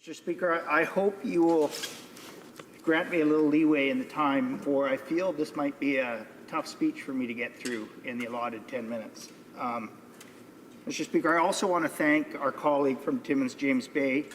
Mr. Speaker, I hope you will grant me a little leeway in the time, for I feel this might be a tough speech for me to get through in the allotted 10 minutes. Mr. Speaker, I also want to thank our colleague from Timmins, James Bay,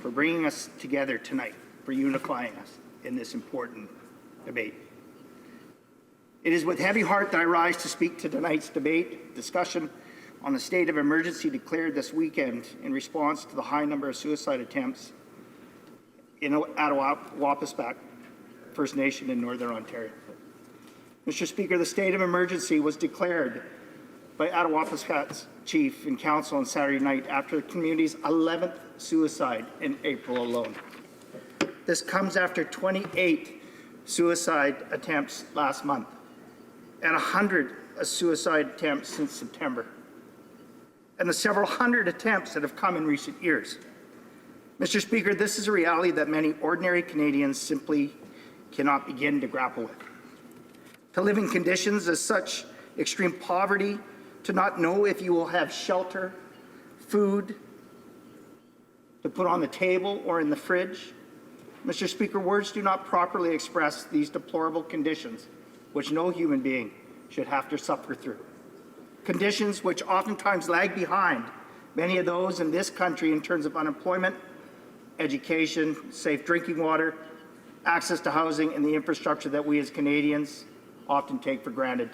for bringing us together tonight, for unifying us in this important debate. It is with heavy heart that I rise to speak to tonight's discussion on the state of emergency declared this weekend in response to the high number of suicide attempts in Attawapiskat First Nation in Northern Ontario. Mr. Speaker, the state of emergency was declared by Attawapiskat's chief and council on Saturday night after the community's 11th suicide in April alone. This comes after 28 suicide attempts last month and 100 suicide attempts since September, and the several hundred attempts that have come in recent years. Mr. Speaker, this is a reality that many ordinary Canadians simply cannot begin to grapple with. To live in conditions of such extreme poverty, to not know if you will have shelter, food to put on the table or in the fridge. Mr. Speaker, words do not properly express these deplorable conditions which no human being should have to suffer through. Conditions which oftentimes lag behind many of those in this country in terms of unemployment, education, safe drinking water, access to housing, and the infrastructure that we as Canadians often take for granted.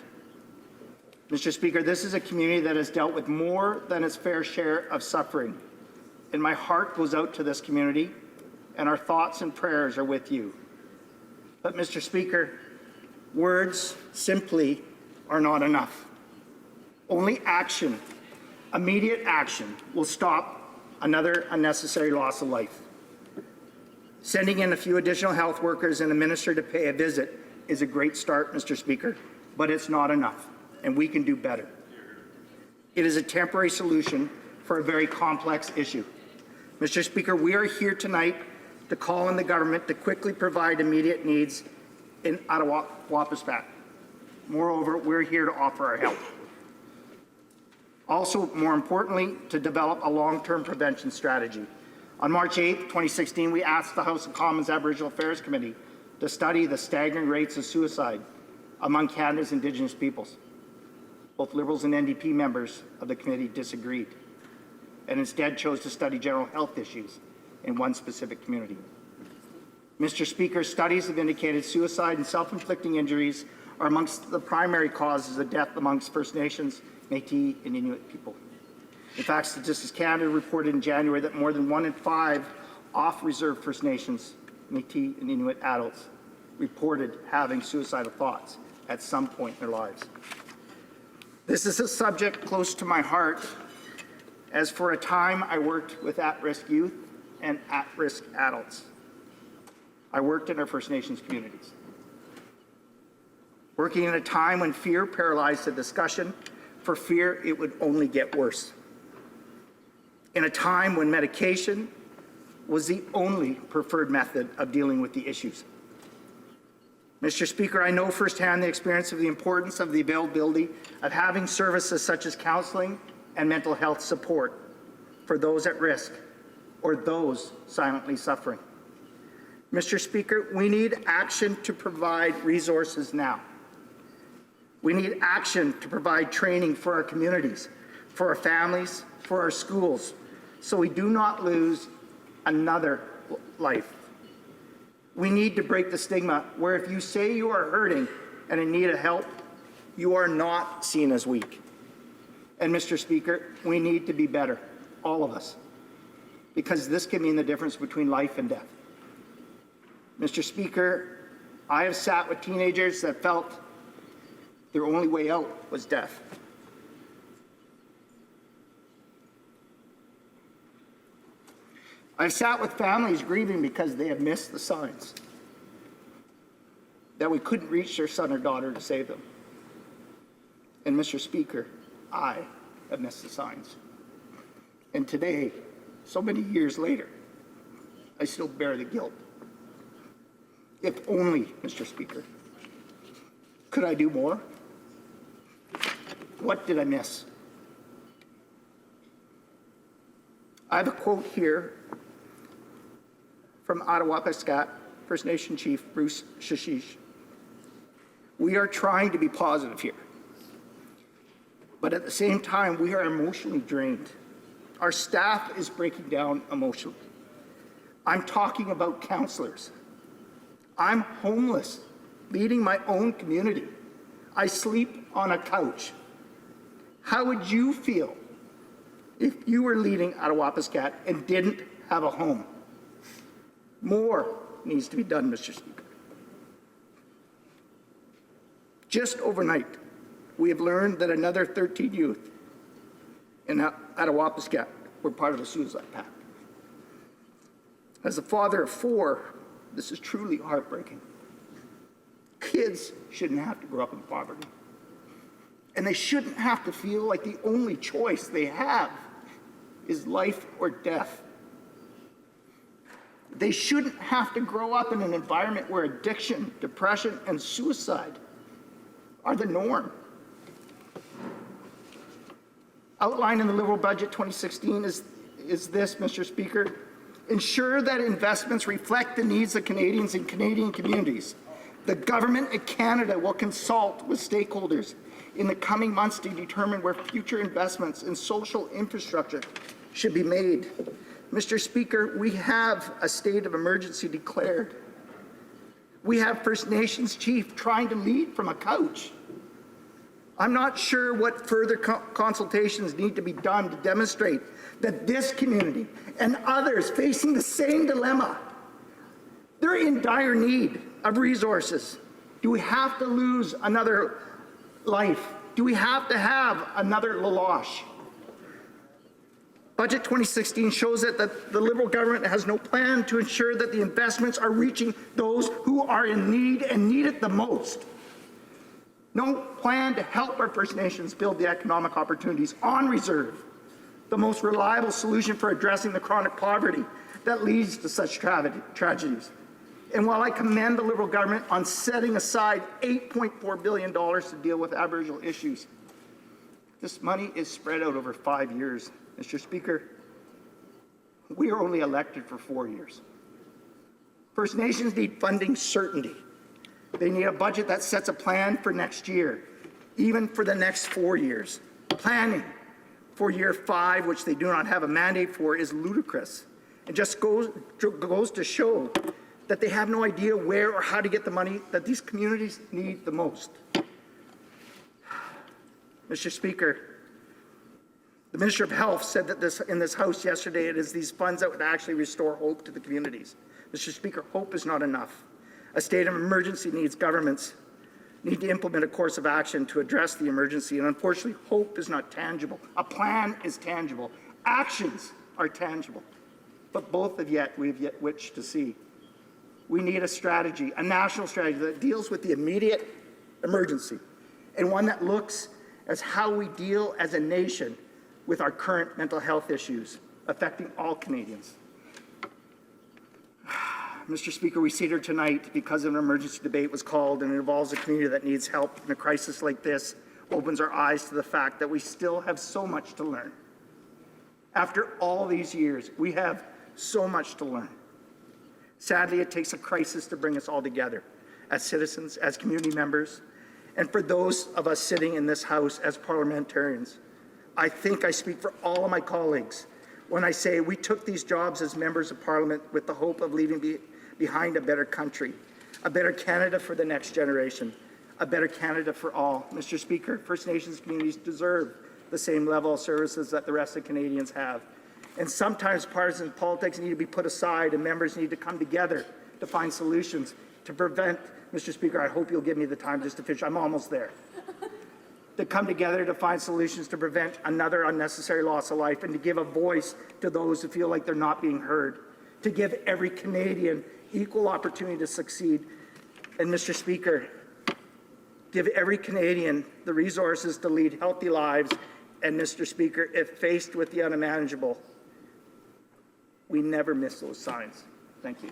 Mr. Speaker, this is a community that has dealt with more than its fair share of suffering, and my heart goes out to this community, and our thoughts and prayers are with you. But Mr. Speaker, words simply are not enough. Only action, immediate action, will stop another unnecessary loss of life. Sending in a few additional health workers and a minister to pay a visit is a great start, Mr. Speaker, but it's not enough, and we can do better. It is a temporary solution for a very complex issue. Mr. Speaker, we are here tonight to call on the government to quickly provide immediate needs in Attawapiskat. Moreover, we're here to offer our help. Also, more importantly, to develop a long-term prevention strategy. On March 8, 2016, we asked the House of Commons Aboriginal Affairs Committee to study the staggering rates of suicide among Canada's Indigenous peoples. Both Liberals and NDP members of the committee disagreed and instead chose to study general health issues in one specific community. Mr. Speaker, studies have indicated suicide and self-inflicting injuries are amongst the primary causes of death amongst First Nations, Métis, and Inuit people. In fact, Statistics Canada reported in January that more than 1 in 5 off-reserve First Nations, Métis, and Inuit adults reported having suicidal thoughts at some point in their lives. This is a subject close to my heart, as for a time I worked with at-risk youth and at-risk adults. I worked in our First Nations communities. Working in a time when fear paralyzed the discussion, for fear it would only get worse. In a time when medication was the only preferred method of dealing with the issues. Mr. Speaker, I know firsthand the experience of the importance of the availability of having services such as counseling and mental health support for those at risk or those silently suffering. Mr. Speaker, we need action to provide resources now. We need action to provide training for our communities, for our families, for our schools, so we do not lose another life. We need to break the stigma where if you say you are hurting and in need of help, you are not seen as weak. And Mr. Speaker, we need to be better, all of us, because this can mean the difference between life and death. Mr. Speaker, I have sat with teenagers that felt their only way out was death. I've sat with families grieving because they have missed the signs that we couldn't reach their son or daughter to save them. And Mr. Speaker, I have missed the signs. And today, so many years later, I still bear the guilt. If only, Mr. Speaker, could I do more? What did I miss? I have a quote here from Attawapiskat, First Nation Chief Bruce Shishish. We are trying to be positive here, but at the same time, we are emotionally drained. Our staff is breaking down emotionally. I'm talking about counselors. I'm homeless, leading my own community. I sleep on a couch. How would you feel if you were leading Attawapiskat and didn't have a home? More needs to be done, Mr. Speaker. Just overnight, we have learned that another 13 youth in Attawapiskat were part of a suicide pact. As a father of 4, this is truly heartbreaking. Kids shouldn't have to grow up in poverty. And they shouldn't have to feel like the only choice they have is life or death. They shouldn't have to grow up in an environment where addiction, depression, and suicide are the norm. Outlined in the Liberal Budget 2016 is this, Mr. Speaker: ensure that investments reflect the needs of Canadians and Canadian communities. The Government of Canada will consult with stakeholders in the coming months to determine where future investments in social infrastructure should be made. Mr. Speaker, we have a state of emergency declared. We have First Nations chief trying to lead from a couch. I'm not sure what further consultations need to be done to demonstrate that this community and others facing the same dilemma, they're in dire need of resources. Do we have to lose another life? Do we have to have another Laloche? Budget 2016 shows that the Liberal government has no plan to ensure that the investments are reaching those who are in need and need it the most. No plan to help our First Nations build the economic opportunities on reserve, the most reliable solution for addressing the chronic poverty that leads to such tragedies. And while I commend the Liberal government on setting aside $8.4 billion to deal with Aboriginal issues, this money is spread out over 5 years. Mr. Speaker, we are only elected for 4 years. First Nations need funding certainty. They need a budget that sets a plan for next year, even for the next 4 years. Planning for year 5, which they do not have a mandate for, is ludicrous. It just goes to show that they have no idea where or how to get the money that these communities need the most. Mr. Speaker, the Minister of Health said that in this House yesterday, it is these funds that would actually restore hope to the communities. Mr. Speaker, hope is not enough. A state of emergency needs governments need to implement a course of action to address the emergency, and unfortunately, hope is not tangible. A plan is tangible. Actions are tangible, but both we have yet which to see. We need a strategy, a national strategy that deals with the immediate emergency, and one that looks at how we deal as a nation with our current mental health issues affecting all Canadians. Mr. Speaker, we sit here tonight because an emergency debate was called, and it involves a community that needs help in a crisis like this, opens our eyes to the fact that we still have so much to learn. After all these years, we have so much to learn. Sadly, it takes a crisis to bring us all together as citizens, as community members, and for those of us sitting in this House as parliamentarians. I think I speak for all of my colleagues when I say we took these jobs as members of Parliament with the hope of leaving behind a better country, a better Canada for the next generation, a better Canada for all. Mr. Speaker, First Nations communities deserve the same level of services that the rest of Canadians have. And sometimes partisan politics need to be put aside and members need to come together to find solutions to prevent, Mr. Speaker, I hope you'll give me the time just to finish, I'm almost there. To come together to find solutions to prevent another unnecessary loss of life and to give a voice to those who feel like they're not being heard, to give every Canadian equal opportunity to succeed. And Mr. Speaker, give every Canadian the resources to lead healthy lives. And Mr. Speaker, if faced with the unmanageable, we never miss those signs. Thank you.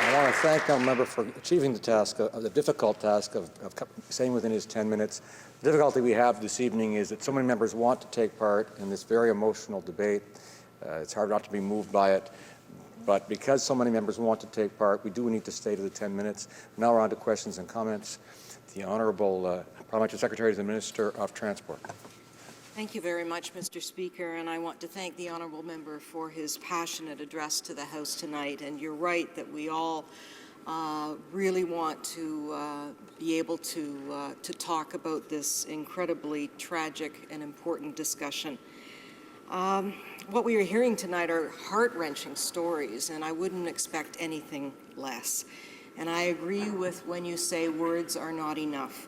I want to thank our member for achieving the task, the difficult task of staying within his 10 minutes. The difficulty we have this evening is that so many members want to take part in this very emotional debate. It's hard not to be moved by it. But because so many members want to take part, we do need to stay to the 10 minutes. Now we're on to questions and comments. The Honourable Parliamentary Secretary to the Minister of Transport. Thank you very much, Mr. Speaker, and I want to thank the honourable member for his passionate address to the House tonight. And you're right that we all really want to be able to talk about this incredibly tragic and important discussion. What we are hearing tonight are heart-wrenching stories, and I wouldn't expect anything less. And I agree with when you say words are not enough.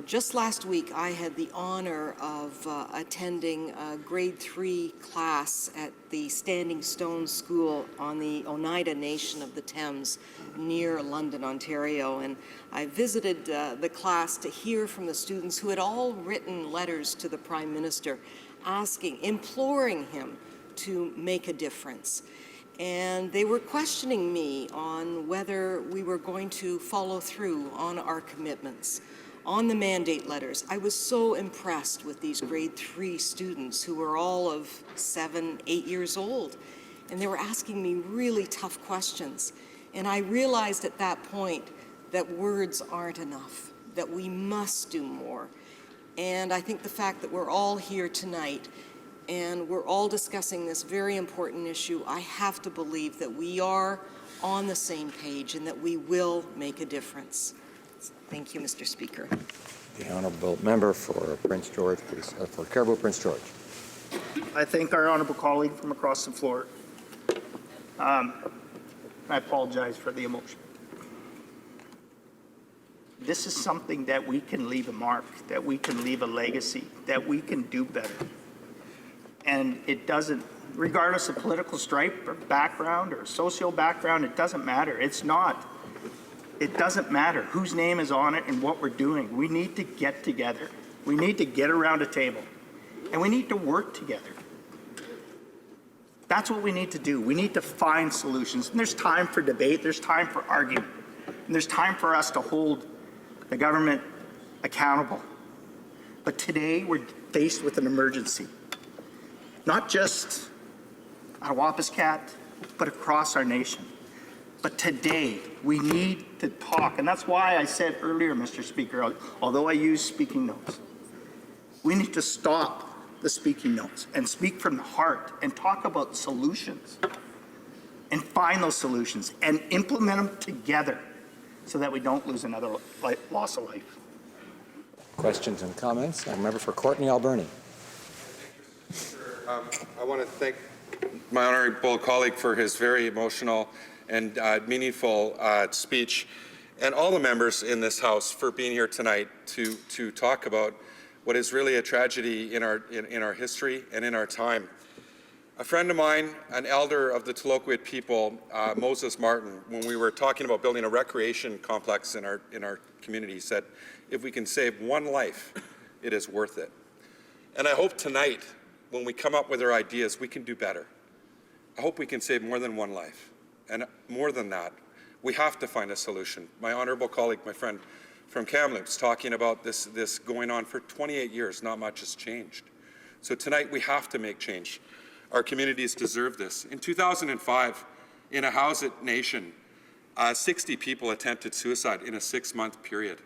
Just last week, I had the honor of attending a grade 3 class at the Standing Stone School on the Oneida Nation of the Thames near London, Ontario. And I visited the class to hear from the students who had all written letters to the Prime Minister imploring him to make a difference. And they were questioning me on whether we were going to follow through on our commitments, on the mandate letters. I was so impressed with these grade 3 students who were all of 7, 8 years old. And they were asking me really tough questions. And I realized at that point that words aren't enough, that we must do more. And I think the fact that we're all here tonight and we're all discussing this very important issue, I have to believe that we are on the same page and that we will make a difference. Thank you, Mr. Speaker. The Honourable Member for Prince George, please, for Caribou Prince George. I thank our honourable colleague from across the floor. I apologize for the emotion. This is something that we can leave a mark, that we can leave a legacy, that we can do better. And it doesn't, regardless of political stripe or background or social background, it doesn't matter. It doesn't matter whose name is on it and what we're doing. We need to get together. We need to get around a table. And we need to work together. That's what we need to do. We need to find solutions. And there's time for debate. There's time for argument. And there's time for us to hold the government accountable. But today we're faced with an emergency. Not just Attawapiskat, but across our nation. But today, we need to talk, and that's why I said earlier, Mr. Speaker, although I use speaking notes, we need to stop the speaking notes and speak from the heart and talk about solutions and find those solutions and implement them together so that we don't lose another loss of life. Questions and comments? I'm member for Courtenay, Alberni. I want to thank my honourable colleague for his very emotional and meaningful speech, and all the members in this House for being here tonight to talk about what is really a tragedy in our history and in our time. A friend of mine, an elder of the Tloquit people, Moses Martin, when we were talking about building a recreation complex in our community, said, if we can save one life, it is worth it. And I hope tonight, when we come up with our ideas, we can do better. I hope we can save more than one life. And more than that, we have to find a solution. My honourable colleague, my friend from Kamloops, talking about this going on for 28 years, not much has changed. So tonight we have to make change. Our communities deserve this. In 2005, in a Housat nation, 60 people attempted suicide in a 6-month period.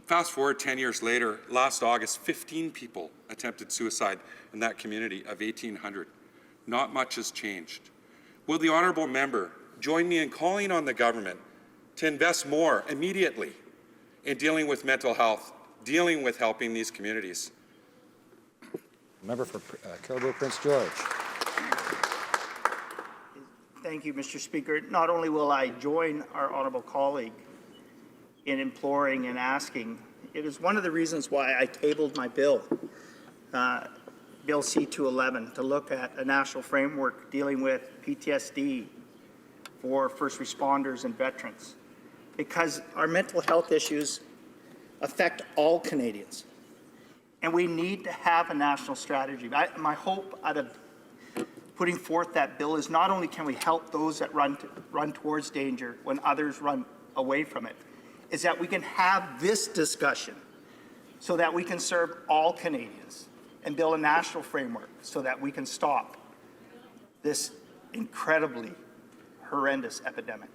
Fast forward 10 years later, last August, 15 people attempted suicide in that community of 1,800. Not much has changed. Will the honourable member join me in calling on the government to invest more immediately in dealing with mental health, dealing with helping these communities? Member for Caribou Prince George. Thank you, Mr. Speaker. Not only will I join our honourable colleague in imploring and asking, it is one of the reasons why I tabled my bill, Bill C-211, to look at a national framework dealing with PTSD for first responders and veterans, because our mental health issues affect all Canadians. And we need to have a national strategy. My hope out of putting forth that bill is not only can we help those that run towards danger when others run away from it, is that we can have this discussion so that we can serve all Canadians and build a national framework so that we can stop this incredibly horrendous epidemic.